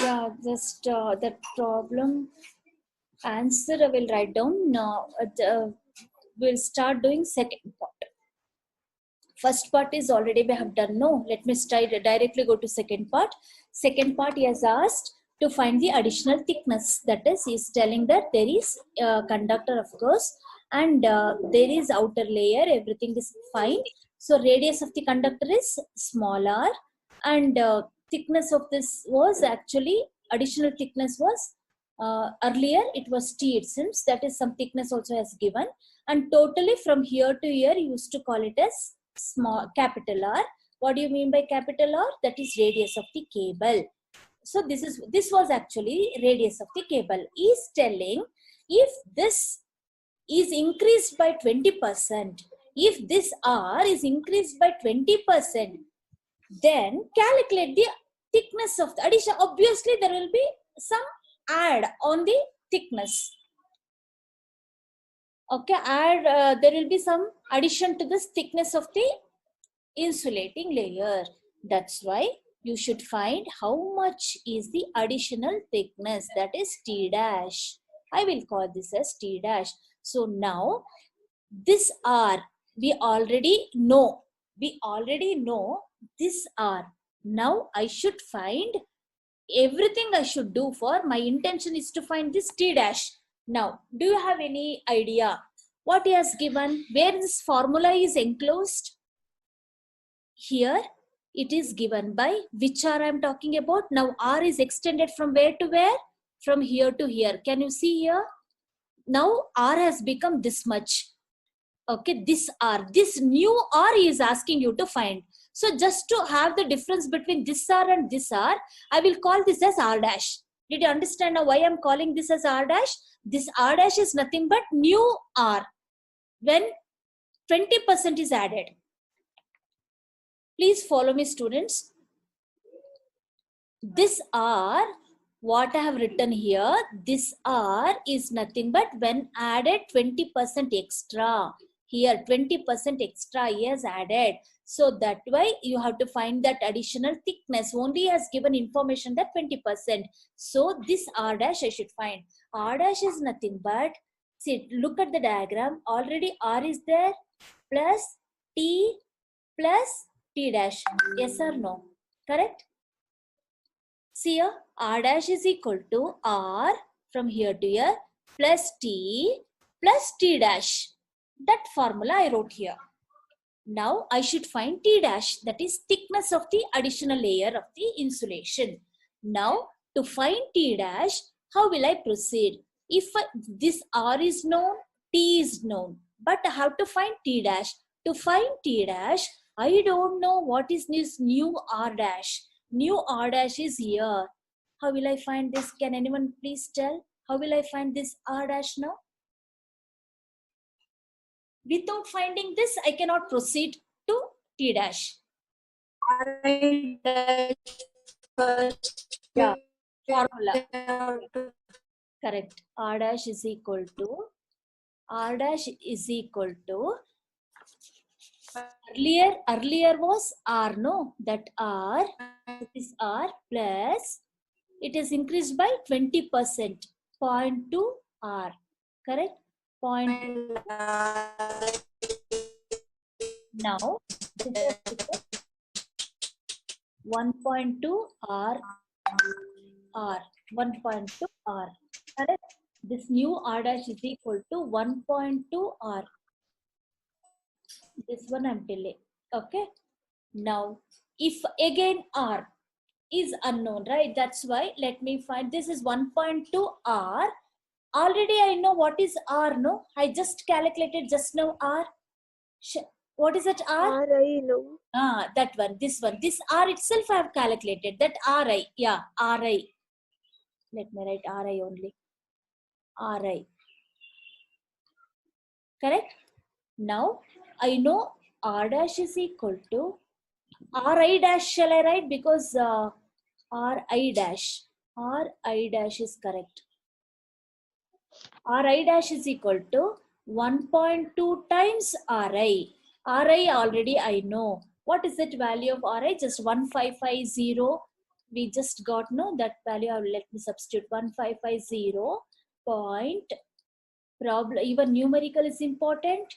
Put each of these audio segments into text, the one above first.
Yeah, just that problem answer I will write down. Now we'll start doing second part. First part is already we have done. No, let me start directly go to second part. Second part he has asked to find the additional thickness. That is, he is telling that there is conductor, of course, and there is outer layer. Everything is fine. So radius of the conductor is smaller, and thickness of this was actually additional thickness was earlier it was T. It seems that is some thickness also has given, and totally from here to here you used to call it as small capital R. What do you mean by capital R? That is radius of the cable. So this was actually radius of the cable. He is telling if this is increased by 20%, if this R is increased by 20%, then calculate the thickness of the addition. Obviously there will be some add on the thickness. Okay, add there will be some addition to this thickness of the insulating layer. That's why you should find how much is the additional thickness, that is T dash. I will call this as T dash. So now this R we already know this R. Now I should find everything. I should do for my intention is to find this T dash. Now, do you have any idea what he has given? Where this formula is enclosed? Here, it is given by which R I am talking about. Now, R is extended from where to where? From here to here. Can you see here? Now, R has become this much. Okay, this R. This new R is asking you to find. So, just to have the difference between this R and this R, I will call this as R dash. Did you understand now why I am calling this as R dash? This R dash is nothing but new R when 20% is added. Please follow me, students. This R, what I have written here, this R is nothing but when added 20% extra. Here 20% extra is added. So that way you have to find that additional thickness. Only has given information that 20%. So this R dash I should find. R dash is nothing but, see, look at the diagram. Already R is there plus T dash. Yes or no? Correct? See here, R dash is equal to R from here to here plus T dash. That formula I wrote here. Now I should find T dash, that is thickness of the additional layer of the insulation. Now to find T dash, how will I proceed? If this R is known, T is known, but I have to find T dash. To find T dash, I don't know what is this new R dash. New R dash is here. How will I find this? Can anyone please tell? How will I find this R dash now? Without finding this, I cannot proceed to T dash. R dash first. Yeah, formula. Correct. R dash is equal to earlier was R, no? That R, this R plus, it is increased by 20%, 0.2 R, correct? 0.2. Now, 1.2 R, 1.2 R, correct? This new R dash is equal to 1.2 R. This one I'm telling. Okay. Now, if again R is unknown, right? That's why let me find, this is 1.2 R. Already I know what is R, no? I just calculated just now R. What is that R? RI, no. That one, this one. This R itself I have calculated. That RI, yeah, RI. Let me write RI only. RI. Correct? Now, I know R dash is equal to Ri dash shall I write? Because Ri dash is correct. Ri dash is equal to 1.2 times Ri. Ri already I know. What is that value of Ri? Just 1550. we just got no that value. Let me substitute 1550 point problem. Even numerical is important.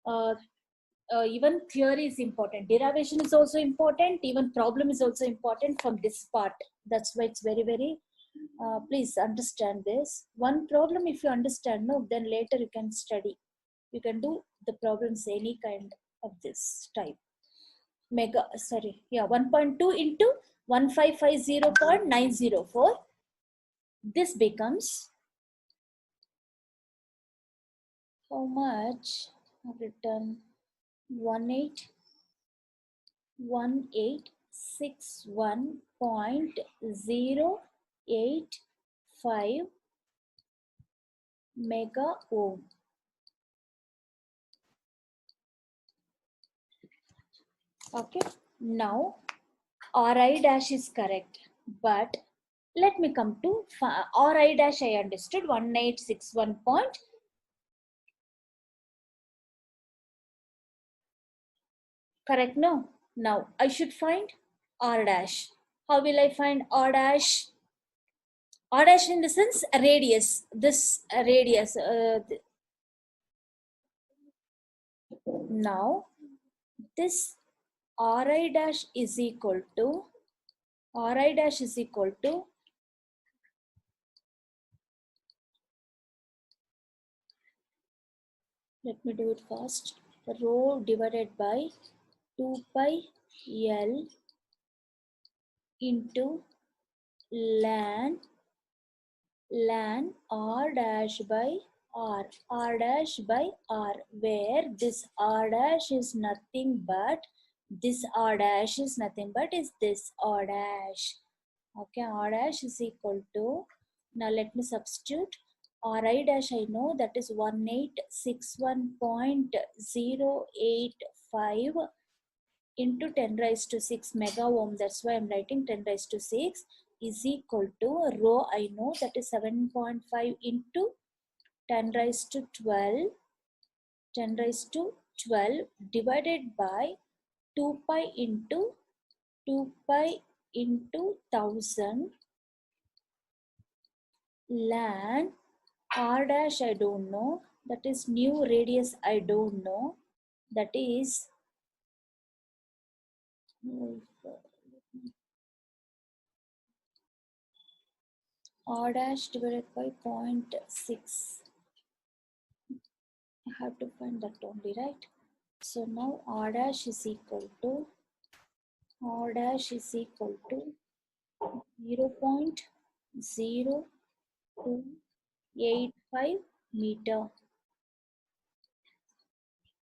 Uh, even theory is important. Derivation is also important. Even problem is also important from this part. That's why it's very, very, please understand this. One problem, if you understand, no, then later you can study. You can do the problems any kind of this type. Mega, sorry, yeah, 1.2 into 1550.904. This becomes how much? I've written 1861.085 mega ohm. Okay, now Ri dash is correct, but let me come to Ri dash. I understood 1861 point. Correct, no? Now I should find R dash. How will I find R dash? R dash in the sense radius. This radius. Now this Ri dash is equal to Ri dash is equal to let me do it fast. Rho divided by 2 pi L into ln R dash by R dash by R, where this R dash is nothing but this R dash is nothing but is this R dash. Okay, R dash is equal to, now let me substitute Ri dash. I know that is 1861.085 into 10 raised to 6 mega ohm. That's why I'm writing 10 raised to 6 is equal to rho. I know that is 7.5 into 10 raised to 12, 10 raised to 12 divided by 2 pi into 1000 ln R dash. I don't know. That is new radius. I don't know. That is R dash divided by 0.6. I have to find that only, right? So now R dash is equal to 0.0285 meter.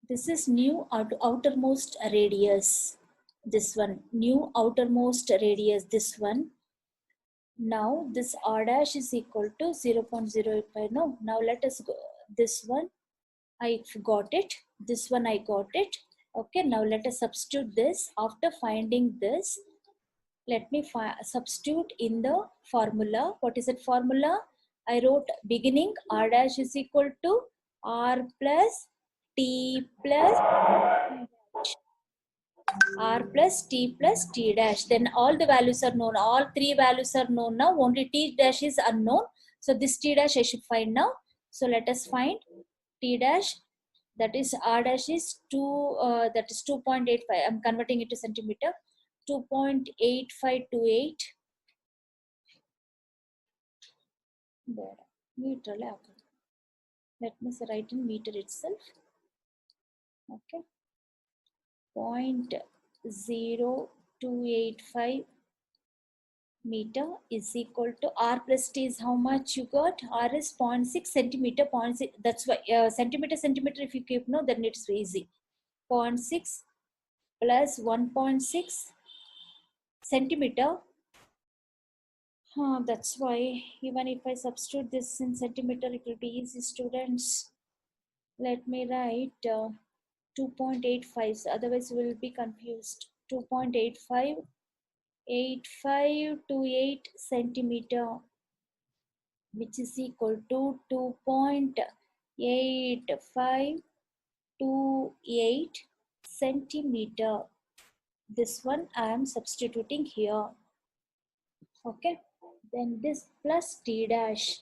This is new outermost radius. This one, new outermost radius, this one. Now this R dash is equal to 0.085. No, now let us go. This one, I got it. This one, I got it. Okay, now let us substitute this. After finding this, let me substitute in the formula. What is that formula? I wrote beginning R dash is equal to R plus T plus R plus T plus T dash. Then all the values are known. All three values are known now. Only T dash is unknown. So this T dash I should find now. So let us find T dash. That is R dash is that is 2.85. I'm converting it to centimeter. 2.8528 there. Meter. Let me write in meter itself. Okay. 0.0285 meter is equal to R plus T is how much you got? R is 0.6 centimeter, 0.6. That's why centimeter, if you keep, no, then it's easy. 0.6 plus 1.6 centimeter. That's why even if I substitute this in centimeter, it will be easy, students. Let me write 2.85. Otherwise, we will be confused. 2.8528 centimeter, which is equal to 2.8528 centimeter. This one I am substituting here. Okay, then this plus T dash,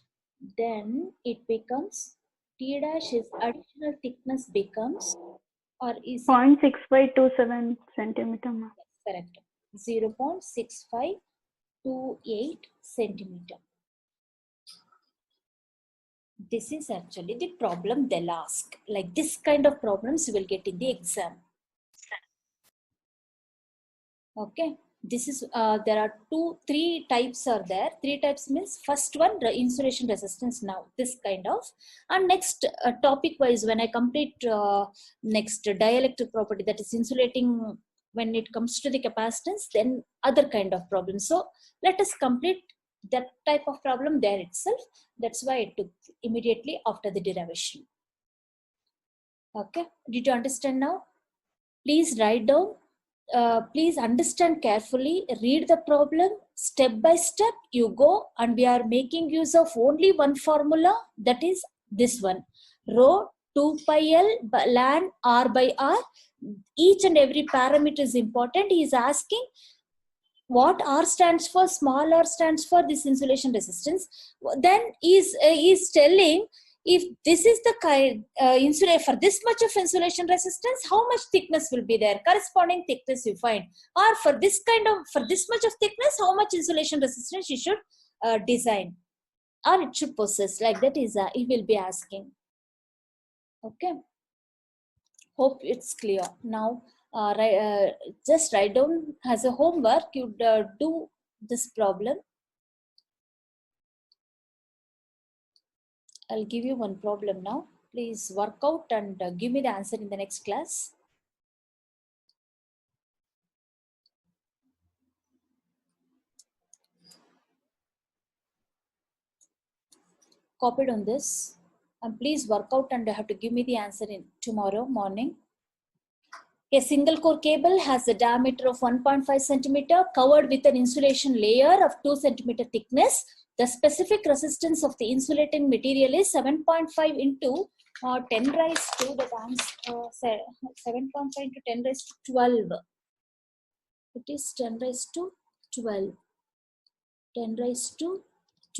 then it becomes T dash is additional thickness becomes, or is it 0.6527 centimeter. correct? 0.6528 centimeter. This is actually the problem they'll ask. Like this kind of problems you will get in the exam. Okay, this is there are three types are there. Three types means first one insulation resistance. Now this kind of, and next topic wise when I complete next dielectric property, that is insulating when it comes to the capacitance, then other kind of problem. So let us complete that type of problem there itself. That's why it took immediately after the derivation. Okay, did you understand now? Please write down. Please understand carefully, read the problem step by step. You go, and we are making use of only one formula, that is this one, rho 2 pi L ln R by R. Each and every parameter is important. He is asking what R stands for, small r stands for this insulation resistance. Then is telling if this is the kind for this much of insulation resistance, how much thickness will be there, corresponding thickness you find, or for this much of thickness, how much insulation resistance you should design or it should possess. Like that is he will be asking. Okay, hope it's clear now. Just write down as a homework, you do this problem. I'll give you one problem now. Please work out and give me the answer in the next class. Copied on this. And please work out and have to give me the answer in tomorrow morning. A single core cable has a diameter of 1.5 centimeter covered with an insulation layer of 2 centimeter thickness. The specific resistance of the insulating material is 7.5 into 10 raised to the times 7.5 into 10 raised to 12. It is 10 raised to 12. 10 raised to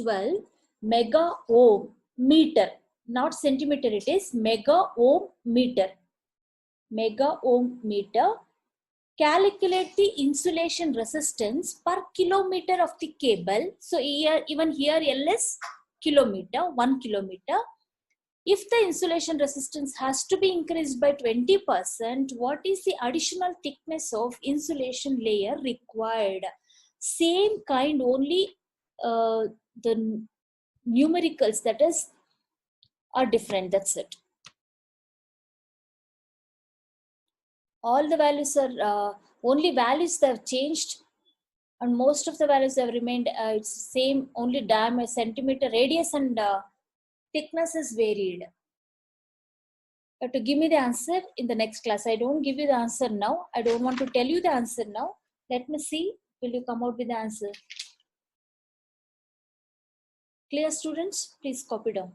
12 mega ohm meter, not centimeter, it is mega ohm meter. Mega ohm meter. Calculate the insulation resistance per kilometer of the cable. So here, even here L is kilometer, 1 kilometer. If the insulation resistance has to be increased by 20%, what is the additional thickness of insulation layer required? Same kind, only the numericals, that is, are different. That's it. All the values are only values that have changed, and most of the values have remained it's same. Only diameter, centimeter, radius, and thickness is varied. To give me the answer in the next class. I don't give you the answer now. I don't want to tell you the answer now. Let me see. Will you come out with the answer? Clear, students? Please copy down.